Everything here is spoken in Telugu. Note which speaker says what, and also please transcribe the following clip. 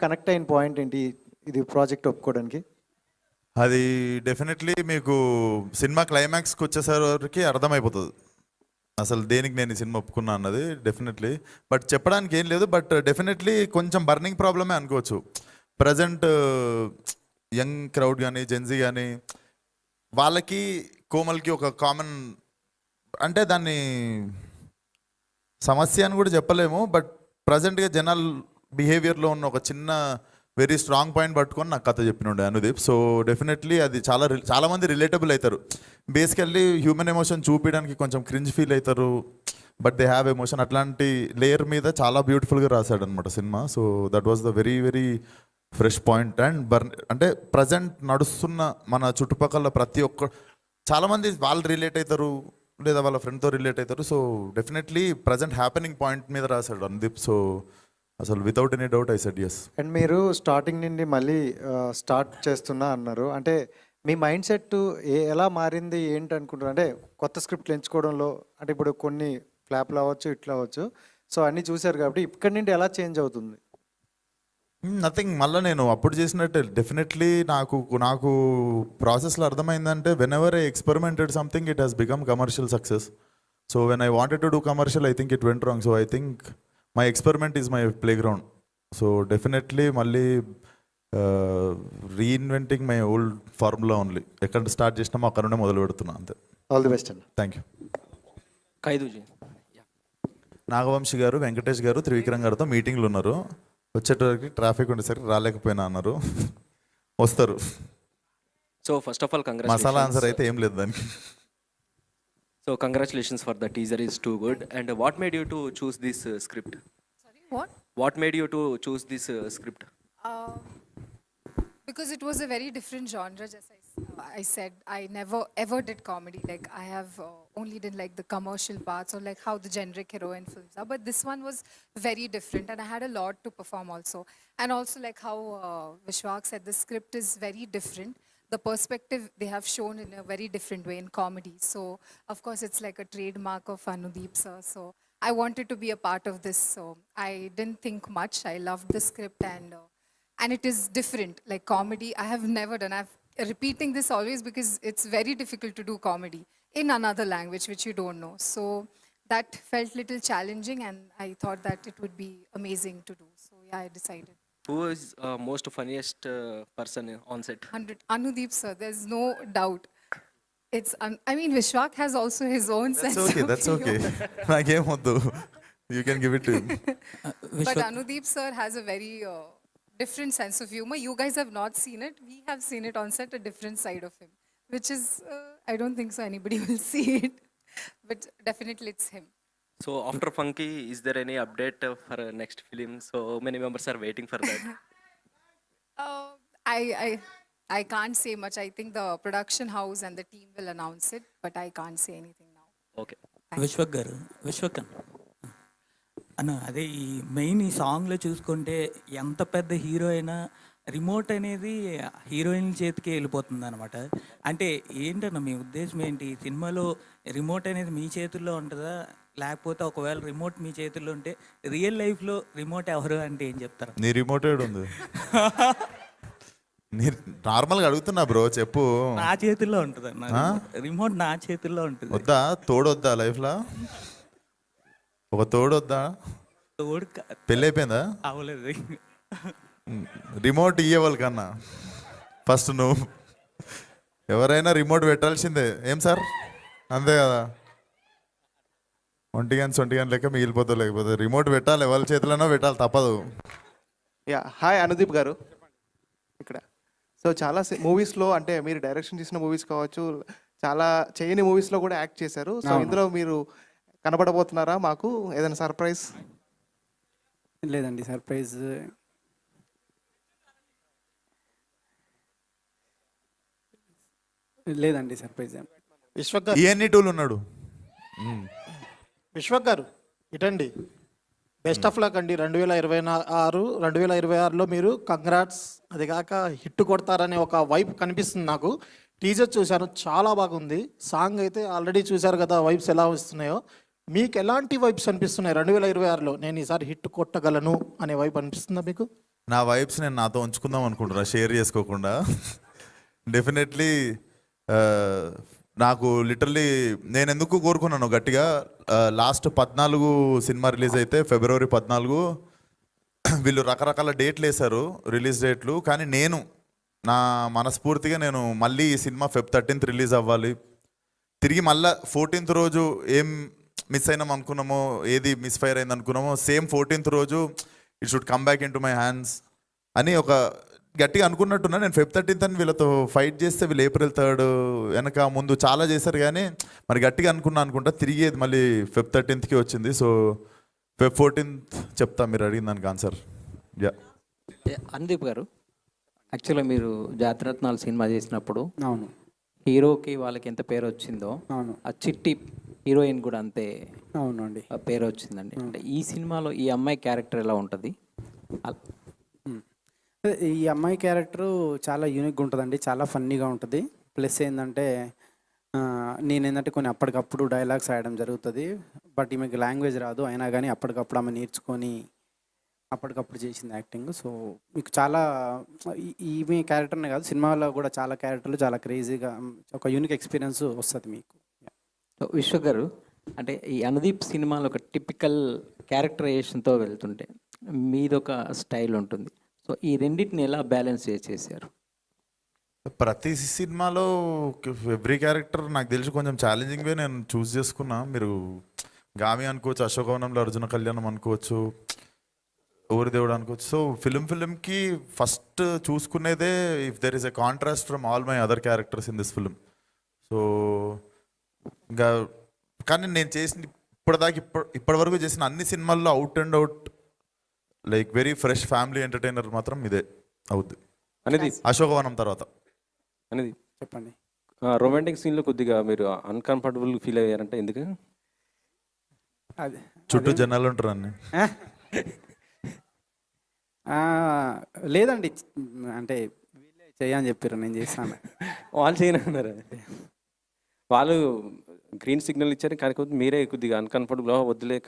Speaker 1: కనెక్ట్ అయిన పాయింట్ ఏంటి ఇది ప్రాజెక్ట్ ఒప్పుకోవడానికి?
Speaker 2: అది డెఫినెట్లీ మీకు సినిమా క్లైమాక్స్కి వచ్చేసరికి అర్థమైపోతుంది అసలు దేనికి నేను ఈ సినిమా ఒప్పుకున్నా అన్నది. డెఫినెట్లీ బట్ చెప్పడానికి ఏం లేదు. బట్ డెఫినెట్లీ కొంచెం బర్నింగ్ ప్రాబ్లమే అనుకోవచ్చు. ప్రజెంట్ యంగ్ క్రౌడ్ కానీ జెన్జీ కానీ వాళ్ళకి కోమల్కి ఒక కామన్ అంటే దాన్ని సమస్య అని కూడా చెప్పలేము. బట్ ప్రజెంట్గా జనాల్ బిహేవియర్లో ఉన్న ఒక చిన్న వెరీ స్ట్రాంగ్ పాయింట్ పట్టుకొని నాకు కథ చెప్పినుండే అనుదీప్. సో డెఫినెట్లీ అది చాలామంది రిలేటబుల్ అవుతారు. బేసికల్లీ హ్యూమన్ ఎమోషన్ చూపించడానికి కొంచెం క్రింజ్ ఫీల్ అవుతారు, బట్ దే హ్యావ్ ఎమోషన్. అట్లాంటి లేయర్ మీద చాలా బ్యూటిఫుల్గా రాశాడు అనమాట cinema. So that was the very very fresh point. And అంటే ప్రజెంట్ నడుస్తున్న మన చుట్టుపక్కల ప్రతి ఒక్క చాలామంది వాళ్ళు రిలేట్ అవుతారు లేదా వాళ్ళ ఫ్రెండ్తో రిలేట్ అవుతారు. So definitely present happening point మీద రాశాడు అనుదీప్. సో అసలు without any doubt I said yes.
Speaker 1: And మీరు స్టార్టింగ్ నుండి మళ్ళీ స్టార్ట్ చేస్తున్నా అన్నారు, అంటే మీ మైండ్ సెట్ ఎలా మారింది ఏంటి అనుకుంటారు? అంటే కొత్త స్క్రిప్ట్లు ఎంచుకోవడంలో అంటే ఇప్పుడు కొన్ని ఫ్లాప్లు అవ్వచ్చు ఇట్లా అవ్వచ్చు, సో అన్నీ చూశారు కాబట్టి ఇక్కడి నుండి ఎలా చేంజ్ అవుతుంది?
Speaker 2: నథింగ్. మళ్ళీ నేను అప్పుడు చేసినట్టే డెఫినెట్లీ నాకు ప్రాసెస్లో అర్థమైందంటే whenever I experimented something it has become commercial success. So when I wanted to do commercial I think it went wrong. So I think my experiment is my playground. So definitely మళ్ళీ reinventing my old formula only. ఎక్కడ స్టార్ట్ చేసినామో అక్కడ నుండే మొదలు పెడుతున్నా అంతే.
Speaker 1: ఆల్ ది బెస్ట్ అండి.
Speaker 2: Thank you.
Speaker 3: ఖైదూజీ
Speaker 2: నాగవంశి గారు, వెంకటేష్ గారు, త్రివిక్రమ్ గారితో మీటింగ్లు ఉన్నారు. వచ్చేటోరికి ట్రాఫిక్ ఉండేసరికి రాలేకపోయినా అన్నారు. వస్తారు.
Speaker 3: So first of all
Speaker 2: masala answer అయితే ఏం లేదు దానికి.
Speaker 3: So congratulations for the teaser is too good. And what made you to choose this script?
Speaker 4: Sorry, what?
Speaker 3: What made you to choose this script?
Speaker 4: Because it was a very different genre. Just I said, I never ever did comedy. Like I have only did like the commercial parts or like how the generic heroine films are. But this one was very different, and I had a lot to perform also. And also like how Vishwak said, the script is very different. The perspective they have shown in a very different way in comedy. So of course it's like a trademark of Anudeep sir. So I wanted to be a part of this. So I didn't think much. I loved the script and it is different. Like comedy, I have never done. I'm repeating this always because it's very difficult to do comedy in another language which you don't know. So that felt little challenging, and I thought that it would be amazing to do. So yeah, I decided.
Speaker 3: Who is most funniest person on set?
Speaker 4: 100 Anudeep sir, there's no doubt. It's I mean Vishwak has also his own sense of humor.
Speaker 2: That's okay. నాకేం వద్దు. You can give it to him.
Speaker 4: But Anudeep sir has a very different sense of humor. You guys have not seen it. We have seen it on set, a different side of him, which is I don't think so anybody will see it. But definitely it's him.
Speaker 3: So after Funky, is there any update for next film? So many members are waiting for that.
Speaker 4: I can't say much. I think the production house and the team will announce it, but I can't say anything now.
Speaker 3: Okay.
Speaker 5: Vishwak అన్న అదే ఈ మెయిన్ ఈ సాంగ్లో చూసుకుంటే ఎంత పెద్ద హీరో అయినా రిమోట్ అనేది హీరోయిన్ చేతికి వెళ్ళిపోతుంది అనమాట. అంటే ఏంటన్న మీ ఉద్దేశం ఏంటి? సినిమాలో రిమోట్ అనేది మీ చేతుల్లో ఉంటుందా, లేకపోతే ఒకవేళ రిమోట్ మీ చేతుల్లో ఉంటే రియల్ లైఫ్లో రిమోట్ ఎవరు అంటే ఏం చెప్తారు?
Speaker 2: నీ రిమోటెడ్ ఉంది. నీ నార్మల్గా అడుగుతున్నా బ్రో, చెప్పు.
Speaker 5: నా చేతుల్లో ఉంటుంది అన్న, రిమోట్ నా చేతుల్లో ఉంటుంది.
Speaker 2: వద్దా తోడొద్దా లైఫ్లో? ఒక తోడొద్దా?
Speaker 5: తోడు
Speaker 2: పెళ్ళి అయిపోయిందా?
Speaker 5: అవ్వలేదు.
Speaker 2: రిమోట్ ఇయ్యేవాళ్ళు కన్నా ఫస్ట్ నువ్వు ఎవరైనా రిమోట్ పెట్టాల్సిందే. ఏం సార్ అంతే కదా, ఒంటిగంట లెక్క మిగిలిపోతావు. లేకపోతే రిమోట్ పెట్టాలి, ఎవరి చేతిలోనో పెట్టాలి, తప్పదు.
Speaker 6: యా హాయ్ అనుదీప్ గారు ఇక్కడ. సో చాలా మూవీస్లో అంటే మీరు డైరెక్షన్ చేసిన మూవీస్ కావచ్చు, చాలా చేయని మూవీస్లో కూడా యాక్ట్ చేశారు. సో ఇందులో మీరు కనబడబోతున్నారా? మాకు ఏదైనా సర్ప్రైజ్?
Speaker 7: లేదండి, సర్ప్రైజ్ లేదండి, సర్ప్రైజ్.
Speaker 6: విశ్వక్ గారు,
Speaker 2: ఇవన్నీ టూల్ ఉన్నాడు.
Speaker 8: విశ్వక్ గారు ఇటండి, బెస్ట్ ఆఫ్ లక్ అండి. 2026లో మీరు కంగ్రాట్స్. అది కాక హిట్ కొడతారనే ఒక వైబ్ కనిపిస్తుంది నాకు. టీజర్ చూశాను, చాలా బాగుంది. సాంగ్ అయితే ఆల్రెడీ చూశారు కదా, వైబ్స్ ఎలా వస్తున్నాయో. మీకు ఎలాంటి వైబ్స్ అనిపిస్తున్నాయి 2026లో? నేను ఈసారి హిట్ కొట్టగలను అనే వైబ్ అనిపిస్తుందా మీకు?
Speaker 2: నా వైబ్స్ నేను నాతో ఉంచుకుందాం అనుకుంటున్నా, షేర్ చేసుకోకుండా. డెఫినెట్లీ నాకు లిటరల్లీ నేను ఎందుకు కోరుకున్నాను గట్టిగా, లాస్ట్ 14 సినిమా రిలీజ్ అయితే ఫిబ్రవరి 14 వీళ్ళు రకరకాల డేట్లు వేశారు, రిలీజ్ డేట్లు. కానీ నేను నా మనస్ఫూర్తిగా నేను మళ్ళీ ఈ సినిమా Feb 13th రిలీజ్ అవ్వాలి, తిరిగి మళ్ళీ 14th రోజు ఏం మిస్ అయినాం అనుకున్నామో, ఏది మిస్ ఫైర్ అయింది అనుకున్నామో, సేమ్ 14th రోజు it should come back in to my hands అని ఒక గట్టిగా అనుకున్నట్టున్నా. నేను Feb 13th అని వీళ్ళతో ఫైట్ చేస్తే వీళ్ళు April 3rd వెనక ముందు చాలా చేశారు, కానీ మరి గట్టిగా అనుకుంటా తిరిగి మళ్ళీ Feb 13th వచ్చింది. సో Feb 14th చెప్తా, మీరు అడిగిన దానికి ఆన్సర్. యా
Speaker 9: అనుదీప్ గారు, యాక్చువల్గా మీరు జాతిరత్నాలు సినిమా చేసినప్పుడు
Speaker 7: అవును
Speaker 9: హీరోకి వాళ్ళకి ఎంత పేరు వచ్చిందో
Speaker 7: అవును
Speaker 9: ఆ చిట్టి హీరోయిన్ కూడా అంతే
Speaker 7: అవునండి.
Speaker 9: పేరు వచ్చిందండి. అంటే ఈ సినిమాలో ఈ అమ్మాయి క్యారెక్టర్ ఎలా ఉంటుంది?
Speaker 7: ఈ అమ్మాయి క్యారెక్టరు చాలా యూనిక్గా ఉంటుందండి, చాలా ఫన్నీగా ఉంటుంది. ప్లస్ ఏంటంటే నేనేంటంటే కొన్ని అప్పటికప్పుడు డైలాగ్స్ రాయడం జరుగుతుంది. బట్ ఈమెకి లాంగ్వేజ్ రాదు, అయినా కానీ అప్పటికప్పుడు ఆమె నేర్చుకొని అప్పటికప్పుడు చేసింది యాక్టింగ్. సో మీకు చాలా ఈమె క్యారెక్టర్నే కాదు, సినిమాలో కూడా చాలా క్యారెక్టర్లు చాలా క్రేజీగా ఒక యూనిక్ ఎక్స్పీరియన్స్ వస్తుంది మీకు.
Speaker 9: సో విశ్వ గారు, అంటే ఈ అనుదీప్ సినిమాలో ఒక టిపికల్ క్యారెక్టరైజేషన్తో వెళ్తుంటే మీదొక స్టైల్ ఉంటుంది. సో ఈ రెండింటిని ఎలా బ్యాలెన్స్ చేశారు?
Speaker 2: ప్రతి సినిమాలో ఎవ్రీ క్యారెక్టర్ నాకు తెలిసి కొంచెం ఛాలెంజింగ్ వే నేను చూస్ చేసుకున్నా. మీరు గామి అనుకోవచ్చు, అశోకవనంలో అర్జున కళ్యాణం అనుకోవచ్చు, ఊరి దేవుడు అనుకోవచ్చు. సో ఫిలింకి ఫస్ట్ చూసుకునేదే if there is a contrast from all my other characters in this film. So ఇంకా కానీ నేను చేసిన ఇప్పటివరకు చేసిన అన్ని సినిమాల్లో out and out like very fresh family entertainer మాత్రం ఇదే అవుద్ది,
Speaker 3: అనేది
Speaker 2: అశోకవనం తర్వాత.
Speaker 3: అనేది
Speaker 7: చెప్పండి.
Speaker 3: రొమాంటిక్ సీన్లో కొద్దిగా మీరు అన్కంఫర్టబుల్ ఫీల్ అయ్యారంటే ఎందుకు?
Speaker 7: అదే
Speaker 2: చుట్టూ జనాలు ఉంటారు అన్ని.
Speaker 7: లేదండి, అంటే వీళ్ళే చేయని చెప్పారు, నేను చేస్తాను.
Speaker 3: వాళ్ళు చేయనన్నారు, వాళ్ళు గ్రీన్ సిగ్నల్ ఇచ్చారు, కాకపోతే మీరే కొద్దిగా అన్కంఫర్టబుల్ వద్దులే